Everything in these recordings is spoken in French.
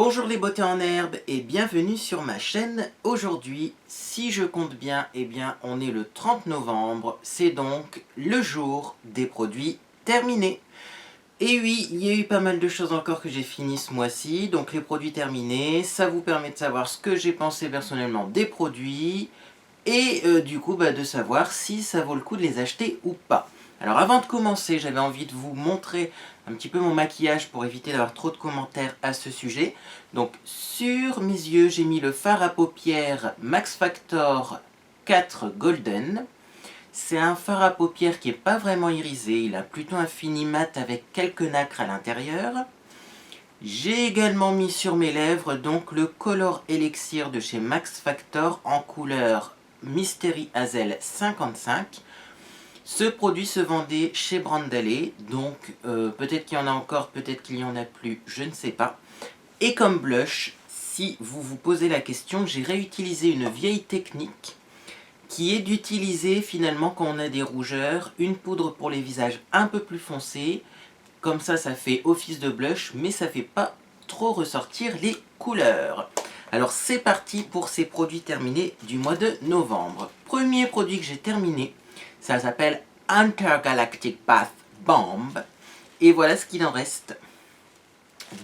Bonjour les beautés en herbe et bienvenue sur ma chaîne. Aujourd'hui, si je compte bien, on est le 30 novembre, c'est donc le jour des produits terminés. Et oui, il y a eu pas mal de choses encore que j'ai fini ce mois-ci, donc les produits terminés, ça vous permet de savoir ce que j'ai pensé personnellement des produits, et du coup de savoir si ça vaut le coup de les acheter ou pas. Alors avant de commencer, j'avais envie de vous montrer un petit peu mon maquillage pour éviter d'avoir trop de commentaires à ce sujet. Donc sur mes yeux, j'ai mis le fard à paupières Max Factor 4 Golden. C'est un fard à paupières qui n'est pas vraiment irisé, il a plutôt un fini mat avec quelques nacres à l'intérieur. J'ai également mis sur mes lèvres donc le Color Elixir de chez Max Factor en couleur Mystery Hazel 55. Ce produit se vendait chez Brandalé, donc peut-être qu'il y en a encore, peut-être qu'il n'y en a plus, je ne sais pas. Et comme blush, si vous vous posez la question, j'ai réutilisé une vieille technique qui est d'utiliser finalement quand on a des rougeurs, une poudre pour les visages un peu plus foncés. Comme ça fait office de blush, mais ça fait pas trop ressortir les couleurs. Alors c'est parti pour ces produits terminés du mois de novembre. Premier produit que j'ai terminé, ça s'appelle Intergalactic Bath Bomb. Et voilà ce qu'il en reste.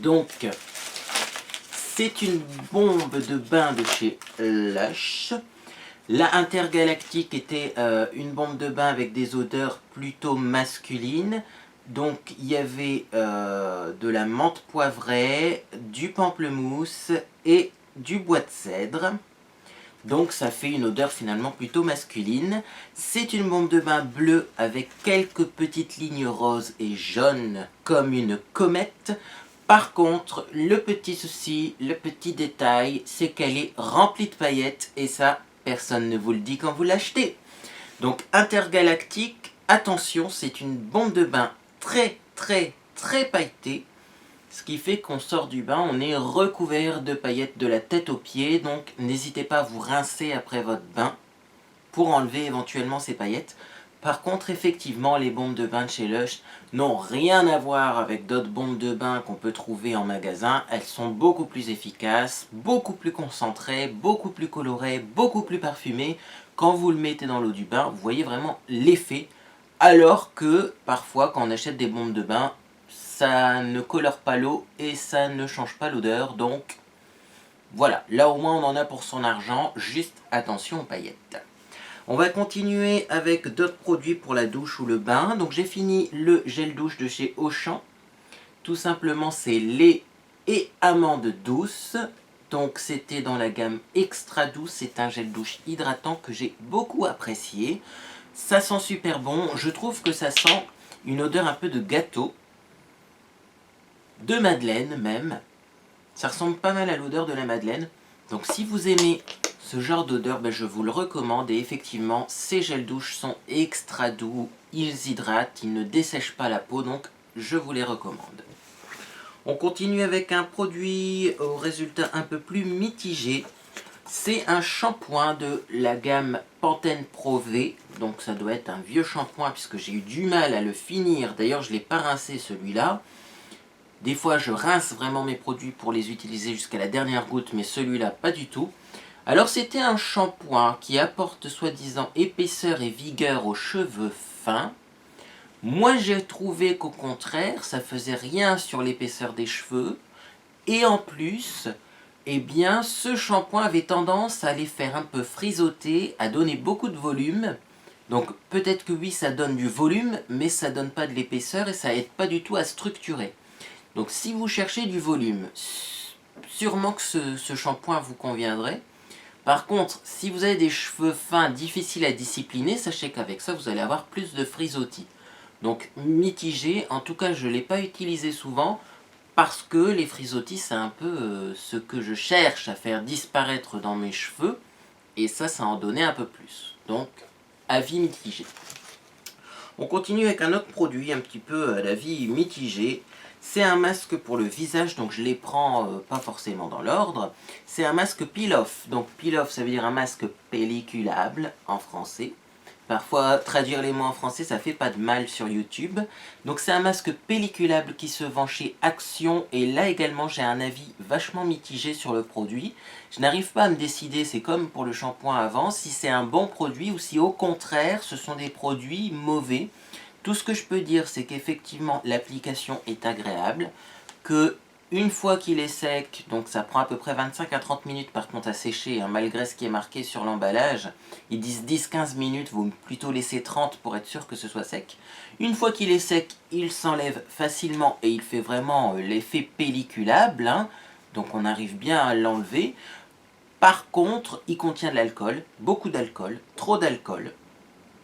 Donc, c'est une bombe de bain de chez Lush. La Intergalactique était une bombe de bain avec des odeurs plutôt masculines. Donc il y avait de la menthe poivrée, du pamplemousse et du bois de cèdre. Donc ça fait une odeur finalement plutôt masculine. C'est une bombe de bain bleue avec quelques petites lignes roses et jaunes comme une comète. Par contre, le petit souci, le petit détail, c'est qu'elle est remplie de paillettes et ça, personne ne vous le dit quand vous l'achetez. Donc Intergalactique, attention, c'est une bombe de bain très pailletée. Ce qui fait qu'on sort du bain, on est recouvert de paillettes de la tête aux pieds. Donc n'hésitez pas à vous rincer après votre bain pour enlever éventuellement ces paillettes. Par contre, effectivement, les bombes de bain de chez Lush n'ont rien à voir avec d'autres bombes de bain qu'on peut trouver en magasin. Elles sont beaucoup plus efficaces, beaucoup plus concentrées, beaucoup plus colorées, beaucoup plus parfumées. Quand vous le mettez dans l'eau du bain, vous voyez vraiment l'effet. Alors que, parfois, quand on achète des bombes de bain, ça ne colore pas l'eau et ça ne change pas l'odeur. Donc, voilà. Là, au moins, on en a pour son argent. Juste attention aux paillettes. On va continuer avec d'autres produits pour la douche ou le bain. Donc j'ai fini le gel douche de chez Auchan. Tout simplement c'est lait et amande douce. Donc c'était dans la gamme extra douce. C'est un gel douche hydratant que j'ai beaucoup apprécié. Ça sent super bon. Je trouve que ça sent une odeur un peu de gâteau. De madeleine même. Ça ressemble pas mal à l'odeur de la madeleine. Donc si vous aimez ce genre d'odeur, je vous le recommande. Et effectivement, ces gels douche sont extra doux, ils hydratent, ils ne dessèchent pas la peau, donc je vous les recommande. On continue avec un produit au résultat un peu plus mitigé. C'est un shampoing de la gamme Pantene Pro V. Donc ça doit être un vieux shampoing puisque j'ai eu du mal à le finir. D'ailleurs, je ne l'ai pas rincé celui-là. Des fois, je rince vraiment mes produits pour les utiliser jusqu'à la dernière goutte, mais celui-là, pas du tout. Alors, c'était un shampoing qui apporte soi-disant épaisseur et vigueur aux cheveux fins. Moi, j'ai trouvé qu'au contraire, ça faisait rien sur l'épaisseur des cheveux. Et en plus, ce shampoing avait tendance à les faire un peu frisoter, à donner beaucoup de volume. Donc, peut-être que oui, ça donne du volume, mais ça donne pas de l'épaisseur et ça aide pas du tout à structurer. Donc si vous cherchez du volume, sûrement que ce shampoing vous conviendrait. Par contre, si vous avez des cheveux fins difficiles à discipliner, sachez qu'avec ça, vous allez avoir plus de frisottis. Donc mitigé, en tout cas je ne l'ai pas utilisé souvent, parce que les frisottis, c'est un peu ce que je cherche à faire disparaître dans mes cheveux, et ça en donnait un peu plus. Donc, avis mitigé. On continue avec un autre produit, un petit peu à l'avis mitigé. C'est un masque pour le visage, donc je les prends pas forcément dans l'ordre. C'est un masque peel-off. Donc peel-off, ça veut dire un masque pelliculable en français. Parfois, traduire les mots en français, ça fait pas de mal sur YouTube. Donc c'est un masque pelliculable qui se vend chez Action. Et là également, j'ai un avis vachement mitigé sur le produit. Je n'arrive pas à me décider, c'est comme pour le shampoing avant, si c'est un bon produit ou si au contraire, ce sont des produits mauvais. Tout ce que je peux dire, c'est qu'effectivement, l'application est agréable, que une fois qu'il est sec, donc ça prend à peu près 25 à 30 minutes par contre à sécher, hein, malgré ce qui est marqué sur l'emballage. Ils disent 10-15 minutes, vaut plutôt laisser 30 pour être sûr que ce soit sec. Une fois qu'il est sec, il s'enlève facilement et il fait vraiment l'effet pelliculable, hein, donc on arrive bien à l'enlever. Par contre, il contient de l'alcool, beaucoup d'alcool, trop d'alcool.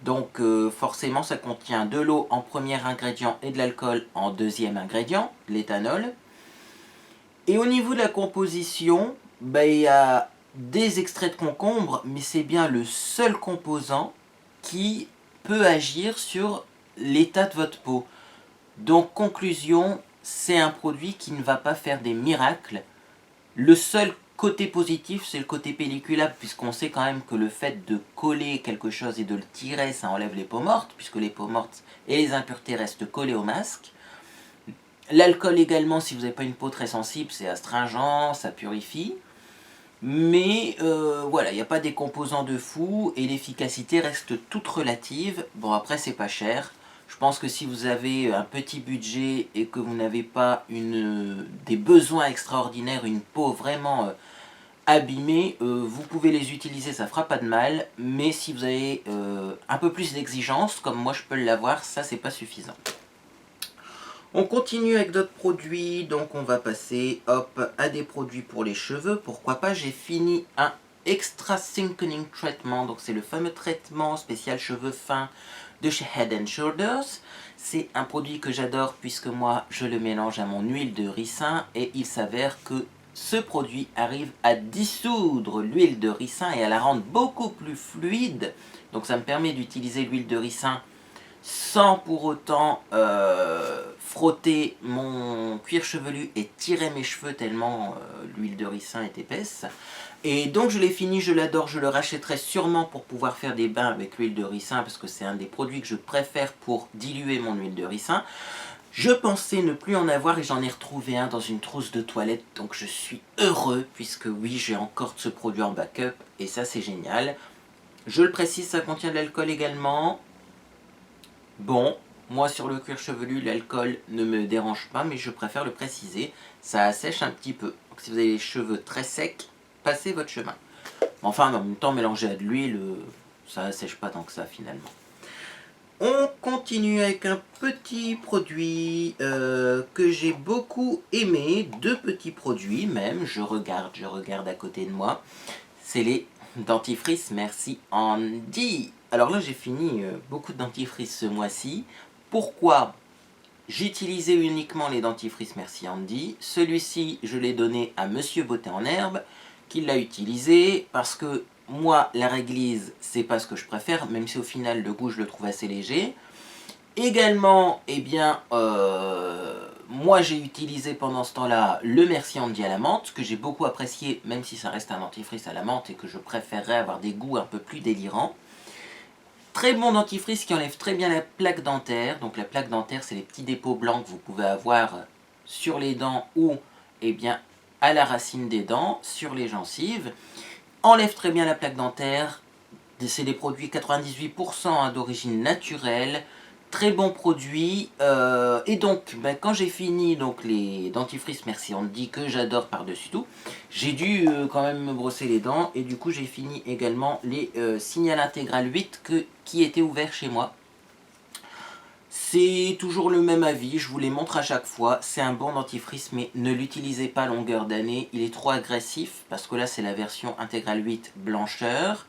Donc forcément ça contient de l'eau en premier ingrédient et de l'alcool en deuxième ingrédient, l'éthanol. Et au niveau de la composition, il y a des extraits de concombre, mais c'est bien le seul composant qui peut agir sur l'état de votre peau. Donc conclusion, c'est un produit qui ne va pas faire des miracles. Le seul côté positif, c'est le côté pelliculable, puisqu'on sait quand même que le fait de coller quelque chose et de le tirer, ça enlève les peaux mortes, puisque les peaux mortes et les impuretés restent collées au masque. L'alcool également, si vous n'avez pas une peau très sensible, c'est astringent, ça purifie. Mais voilà, il n'y a pas des composants de fou et l'efficacité reste toute relative. Bon, après, c'est pas cher. Je pense que si vous avez un petit budget et que vous n'avez pas des besoins extraordinaires, une peau vraiment abîmée, vous pouvez les utiliser, ça fera pas de mal. Mais si vous avez un peu plus d'exigence, comme moi je peux l'avoir, ça c'est pas suffisant. On continue avec d'autres produits, donc on va passer à des produits pour les cheveux. Pourquoi pas, j'ai fini un Extra Thickening Treatment, donc c'est le fameux traitement spécial cheveux fins de chez Head & Shoulders. C'est un produit que j'adore puisque moi je le mélange à mon huile de ricin et il s'avère que ce produit arrive à dissoudre l'huile de ricin et à la rendre beaucoup plus fluide. Donc ça me permet d'utiliser l'huile de ricin sans pour autant frotter mon cuir chevelu et tirer mes cheveux tellement l'huile de ricin est épaisse. Et donc je l'ai fini, je l'adore, je le rachèterai sûrement pour pouvoir faire des bains avec l'huile de ricin parce que c'est un des produits que je préfère pour diluer mon huile de ricin. Je pensais ne plus en avoir et j'en ai retrouvé un dans une trousse de toilette, donc je suis heureux puisque oui, j'ai encore ce produit en backup et ça c'est génial. Je le précise, ça contient de l'alcool également. Bon, moi sur le cuir chevelu, l'alcool ne me dérange pas, mais je préfère le préciser, ça assèche un petit peu. Donc si vous avez les cheveux très secs, passez votre chemin. Enfin, en même temps, mélanger à de l'huile, ça assèche pas tant que ça finalement. On continue avec un petit produit que j'ai beaucoup aimé, deux petits produits même, je regarde à côté de moi. C'est les dentifrices Merci Handy. Alors là j'ai fini beaucoup de dentifrices ce mois-ci. Pourquoi? J'utilisais uniquement les dentifrices Merci Handy. Celui-ci je l'ai donné à Monsieur Beauté en Herbe, qui l'a utilisé parce que moi la réglisse c'est pas ce que je préfère, même si au final le goût je le trouve assez léger. Également, moi j'ai utilisé pendant ce temps-là le Merci Handy à la menthe, que j'ai beaucoup apprécié, même si ça reste un dentifrice à la menthe et que je préférerais avoir des goûts un peu plus délirants. Très bon dentifrice qui enlève très bien la plaque dentaire. Donc la plaque dentaire, c'est les petits dépôts blancs que vous pouvez avoir sur les dents ou à la racine des dents, sur les gencives. Enlève très bien la plaque dentaire. C'est des produits 98% d'origine naturelle. Très bon produit. Et donc, quand j'ai fini les dentifrices Merci Handy, que j'adore par-dessus tout, j'ai dû quand même me brosser les dents. Et du coup, j'ai fini également les Signal Intégral 8 qui étaient ouverts chez moi. C'est toujours le même avis, je vous les montre à chaque fois. C'est un bon dentifrice, mais ne l'utilisez pas à longueur d'année. Il est trop agressif, parce que là, c'est la version Intégral 8 blancheur.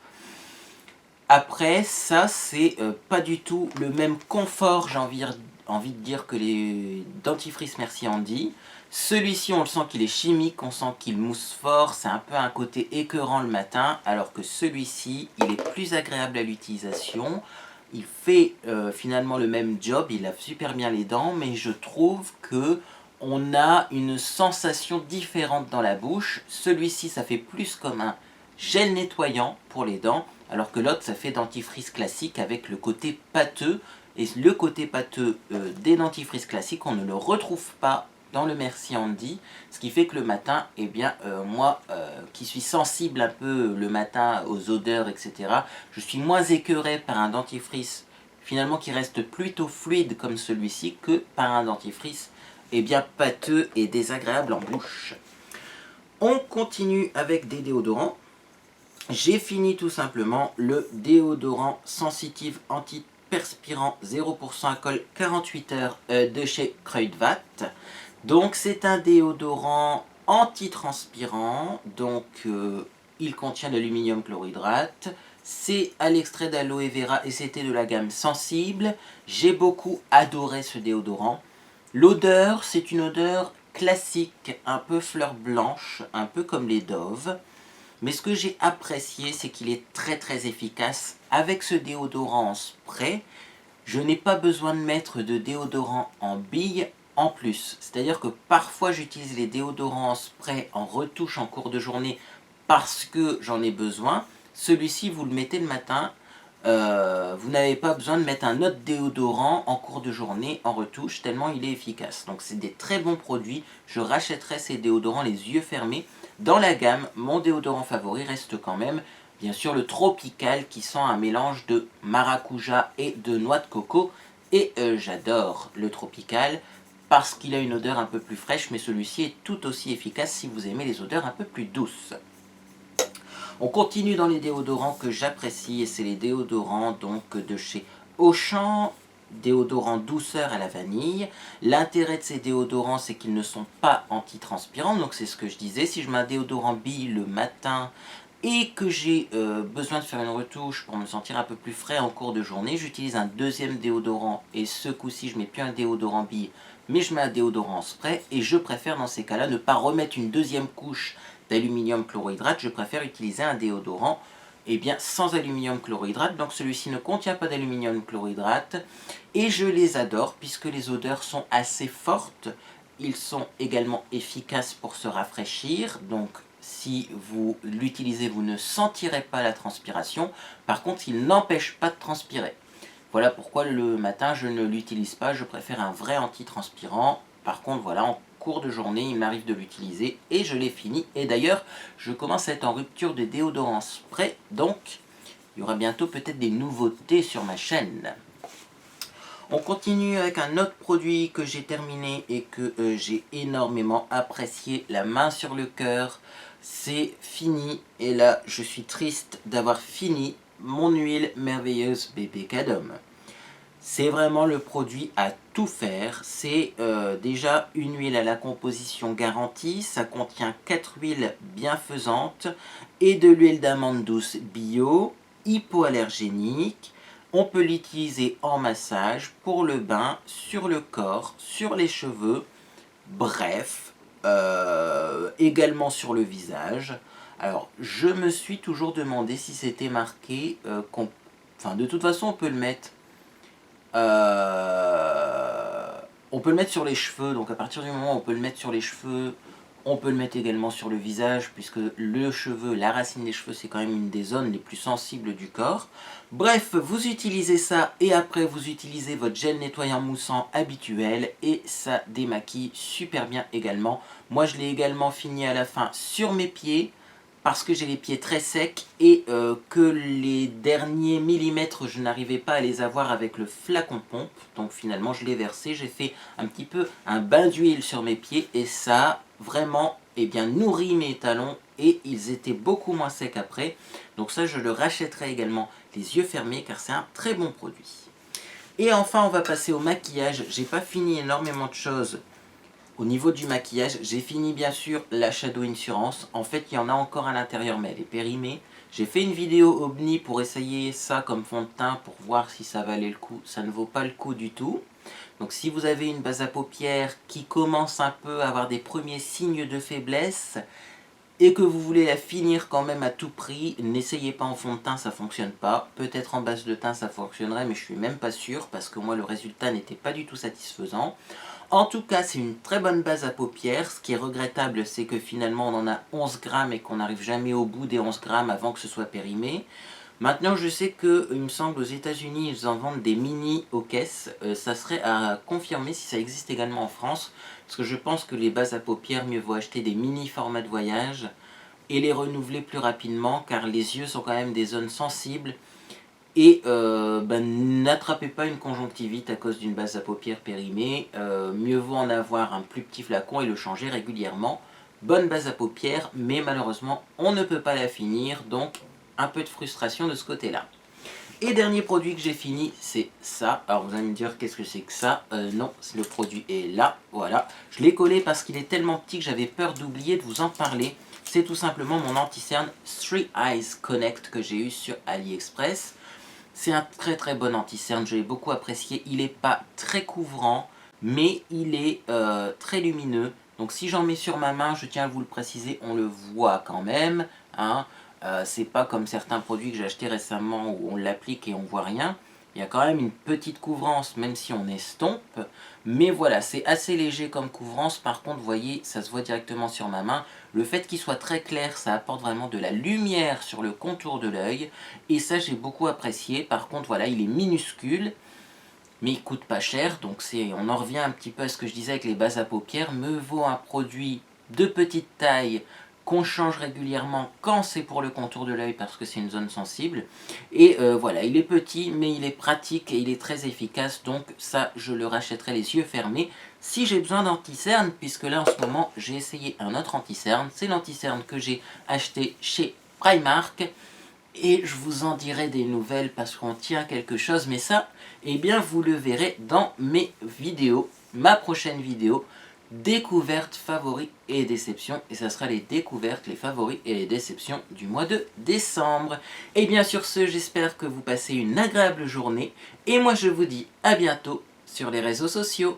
Après, ça, c'est pas du tout le même confort, j'ai envie de dire, que les dentifrices Merci Handy. Celui-ci, on le sent qu'il est chimique, on sent qu'il mousse fort, c'est un peu un côté écœurant le matin, alors que celui-ci, il est plus agréable à l'utilisation. Il fait finalement le même job, il lave super bien les dents, mais je trouve que on a une sensation différente dans la bouche. Celui-ci, ça fait plus comme un gel nettoyant pour les dents, alors que l'autre ça fait dentifrice classique avec le côté pâteux. Et le côté pâteux des dentifrices classiques, on ne le retrouve pas dans le Merci Handy, ce qui fait que le matin, eh bien, moi qui suis sensible un peu le matin aux odeurs, etc., je suis moins écœuré par un dentifrice finalement qui reste plutôt fluide comme celui-ci que par un dentifrice eh bien, pâteux et désagréable en bouche. On continue avec des déodorants. J'ai fini tout simplement le déodorant sensitive antiperspirant 0% alcool 48 heures de chez Kruidvat. Donc c'est un déodorant antitranspirant, donc il contient de l'aluminium chlorhydrate, c'est à l'extrait d'aloe vera et c'était de la gamme sensible. J'ai beaucoup adoré ce déodorant. L'odeur, c'est une odeur classique, un peu fleur blanche, un peu comme les Dove. Mais ce que j'ai apprécié, c'est qu'il est très très efficace. Avec ce déodorant en spray, je n'ai pas besoin de mettre de déodorant en bille en plus. C'est-à-dire que parfois j'utilise les déodorants en spray en retouche en cours de journée parce que j'en ai besoin. Celui-ci, vous le mettez le matin. Vous n'avez pas besoin de mettre un autre déodorant en cours de journée en retouche, tellement il est efficace. Donc c'est des très bons produits. Je rachèterai ces déodorants les yeux fermés. Dans la gamme, mon déodorant favori reste quand même, bien sûr, le Tropical qui sent un mélange de maracuja et de noix de coco. Et j'adore le Tropical parce qu'il a une odeur un peu plus fraîche, mais celui-ci est tout aussi efficace si vous aimez les odeurs un peu plus douces. On continue dans les déodorants que j'apprécie et c'est les déodorants donc de chez Auchan, déodorants douceur à la vanille. L'intérêt de ces déodorants, c'est qu'ils ne sont pas antitranspirants, donc c'est ce que je disais. Si je mets un déodorant bille le matin et que j'ai besoin de faire une retouche pour me sentir un peu plus frais en cours de journée, j'utilise un deuxième déodorant et ce coup-ci je mets plus un déodorant bille mais je mets un déodorant en spray et je préfère dans ces cas-là ne pas remettre une deuxième couche d'aluminium chlorhydrate, je préfère utiliser un déodorant sans aluminium chlorhydrate. Donc celui-ci ne contient pas d'aluminium chlorhydrate et je les adore puisque les odeurs sont assez fortes. Ils sont également efficaces pour se rafraîchir, donc si vous l'utilisez, vous ne sentirez pas la transpiration. Par contre, il n'empêche pas de transpirer. Voilà pourquoi le matin, je ne l'utilise pas. Je préfère un vrai antitranspirant. Par contre, voilà, en cours de journée, il m'arrive de l'utiliser et je l'ai fini. Et d'ailleurs, je commence à être en rupture de déodorant spray. Donc, il y aura bientôt peut-être des nouveautés sur ma chaîne. On continue avec un autre produit que j'ai terminé et que j'ai énormément apprécié, la main sur le cœur. C'est fini et là je suis triste d'avoir fini mon huile merveilleuse bébé Cadom. C'est vraiment le produit à tout faire. C'est déjà une huile à la composition garantie. Ça contient 4 huiles bienfaisantes et de l'huile d'amande douce bio, hypoallergénique. On peut l'utiliser en massage, pour le bain, sur le corps, sur les cheveux, bref, également sur le visage. Alors, je me suis toujours demandé si c'était marqué, de toute façon on peut le mettre sur les cheveux, donc à partir du moment où on peut le mettre sur les cheveux, on peut le mettre également sur le visage, puisque le cheveu, la racine des cheveux, c'est quand même une des zones les plus sensibles du corps. Bref, vous utilisez ça et après vous utilisez votre gel nettoyant moussant habituel et ça démaquille super bien également. Moi je l'ai également fini à la fin sur mes pieds, parce que j'ai les pieds très secs et que les derniers millimètres je n'arrivais pas à les avoir avec le flacon pompe. Donc finalement je l'ai versé, j'ai fait un petit peu un bain d'huile sur mes pieds et ça a vraiment nourri mes talons et ils étaient beaucoup moins secs après. Donc ça je le rachèterai également les yeux fermés car c'est un très bon produit. Et enfin on va passer au maquillage. J'ai pas fini énormément de choses. Au niveau du maquillage, j'ai fini bien sûr la Shadow Insurance. En fait, il y en a encore à l'intérieur, mais elle est périmée. J'ai fait une vidéo Omni pour essayer ça comme fond de teint pour voir si ça valait le coup. Ça ne vaut pas le coup du tout. Donc si vous avez une base à paupières qui commence un peu à avoir des premiers signes de faiblesse et que vous voulez la finir quand même à tout prix, n'essayez pas en fond de teint, ça ne fonctionne pas. Peut-être en base de teint ça fonctionnerait, mais je suis même pas sûr parce que moi le résultat n'était pas du tout satisfaisant. En tout cas, c'est une très bonne base à paupières. Ce qui est regrettable, c'est que finalement on en a 11 grammes et qu'on n'arrive jamais au bout des 11 grammes avant que ce soit périmé. Maintenant, je sais que, il me semble, aux États-Unis, ils en vendent des mini aux caisses. Ça serait à confirmer si ça existe également en France. Parce que je pense que les bases à paupières, mieux vaut acheter des mini formats de voyage et les renouveler plus rapidement, car les yeux sont quand même des zones sensibles. Et n'attrapez pas une conjonctivite à cause d'une base à paupières périmée. Mieux vaut en avoir un plus petit flacon et le changer régulièrement. Bonne base à paupières, mais malheureusement, on ne peut pas la finir, donc un peu de frustration de ce côté-là. Et dernier produit que j'ai fini, c'est ça. Alors vous allez me dire, qu'est-ce que c'est que ça? Non, le produit est là, voilà. Je l'ai collé parce qu'il est tellement petit que j'avais peur d'oublier de vous en parler. C'est tout simplement mon anti-cerne 3 Eyes Connect que j'ai eu sur AliExpress. C'est un très très bon anti-cerne, je l'ai beaucoup apprécié. Il n'est pas très couvrant, mais il est très lumineux. Donc si j'en mets sur ma main, je tiens à vous le préciser, on le voit quand même. Hein. C'est pas comme certains produits que j'ai achetés récemment où on l'applique et on voit rien. Il y a quand même une petite couvrance, même si on estompe. Mais voilà, c'est assez léger comme couvrance. Par contre, vous voyez, ça se voit directement sur ma main. Le fait qu'il soit très clair, ça apporte vraiment de la lumière sur le contour de l'œil. Et ça, j'ai beaucoup apprécié. Par contre, voilà, il est minuscule. Mais il coûte pas cher. Donc on en revient un petit peu à ce que je disais avec les bases à paupières. Me vaut un produit de petite taille qu'on change régulièrement quand c'est pour le contour de l'œil parce que c'est une zone sensible. Et voilà, il est petit mais il est pratique et il est très efficace, donc ça je le rachèterai les yeux fermés si j'ai besoin d'anti-cerne, puisque là en ce moment j'ai essayé un autre anti-cerne, c'est l'anti-cerne que j'ai acheté chez Primark. Et je vous en dirai des nouvelles parce qu'on tient à quelque chose, mais ça, eh bien vous le verrez dans mes vidéos, ma prochaine vidéo, découvertes, favoris et déceptions, et ça sera les découvertes, les favoris et les déceptions du mois de décembre. Et bien sur ce, j'espère que vous passez une agréable journée, et moi je vous dis à bientôt sur les réseaux sociaux.